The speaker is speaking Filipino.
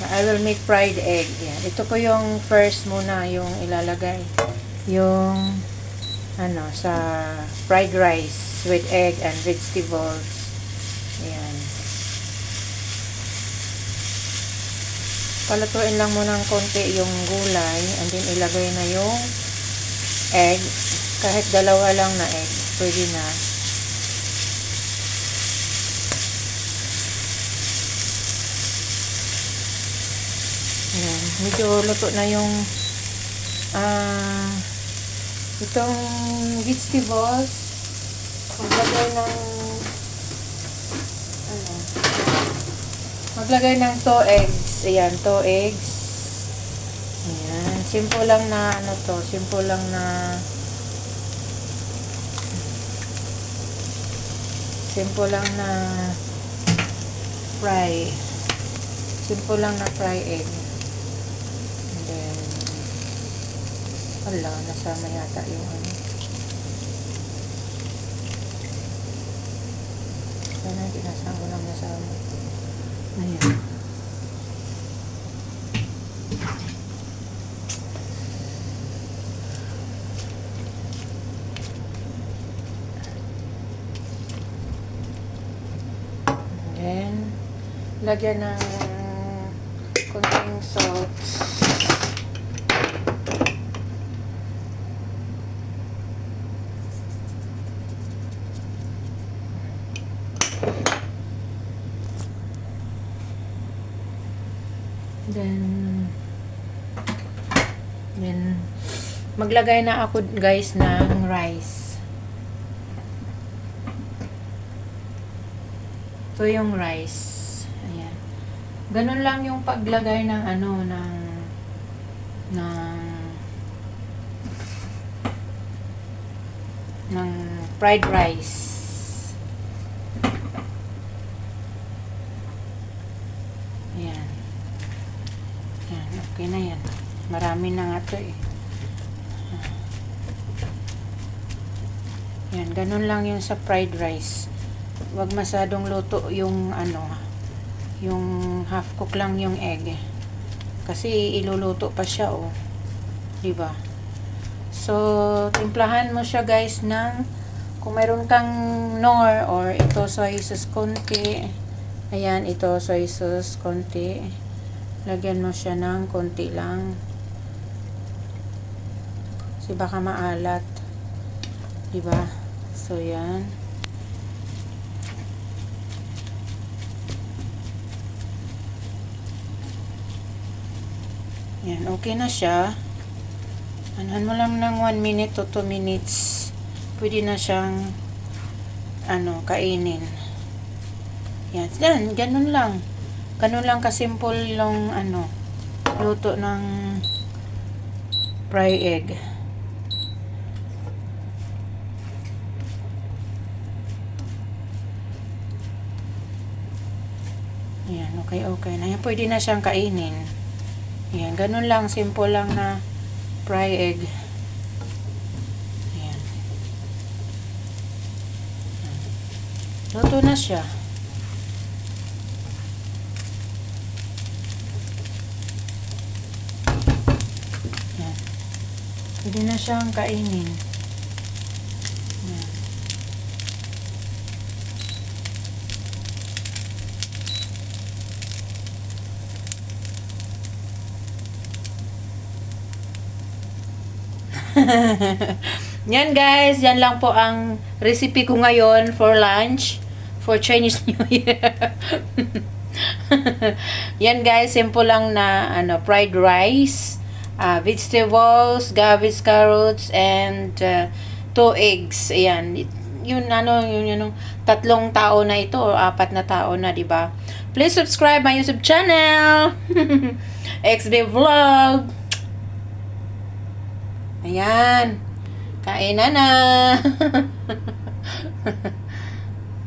I will make fried egg. Yan. Ito ko yung first muna yung ilalagay. Yung ano sa fried rice with egg and vegetables. Yan. Palutuin lang muna ng konti yung gulay and then ilagay na yung egg. Kahit dalawa lang na egg, pwede na. Ayan. Medyo luto na yung itong vegetables. Maglagay ng maglagay ng 2 eggs. Ayan, 2 eggs. Ayan. Simple lang na simple lang na fry. Simple lang na fry egg. And then, wala, nasama yata yung ano. Sana, hindi nasama lang nasama. Ayan. Then, lagyan ng konting salt. Then, maglagay na ako guys ng rice. Ito yung rice. Ayan. Ganun lang yung paglagay ng ng fried rice. Ayan. Ayan, okay na yan. Marami na nga ito eh. Ayan, ganun lang yung sa fried rice. Wag masadong luto yung yung half cook lang yung egg. Kasi iluluto pa siya oh. 'Di ba? So, timplahan mo siya guys ng kung mayroon kang nor or ito soy sauce konti. Ayan, ito soy sauce konti. Lagyan mo siya ng konti lang. Kasi baka maalat. 'Di ba? So, yan. Yan, okay na siya. Anuhan mo lang ng 1 minute to 2 minutes. Pwede na siyang kainin. Yan, ganun lang. Ganun lang kasimple yung luto ng fry egg. Yan, okay na. Yan, pwede na siyang kainin. Yan, ganun lang, simple lang na fry egg. Ayan. Luto na siya. Ayan. Pwede na siyang kainin. Ayan. Yan guys, yan lang po ang recipe ko ngayon for lunch, for Chinese New Year. Yan guys, simple lang na fried rice, vegetables, cabbage, carrots, and 2 eggs. Ayan, yun 3 tao na ito o 4 na tao na, di ba? Please subscribe my YouTube channel. XB Vlog. Ayan. Kain na.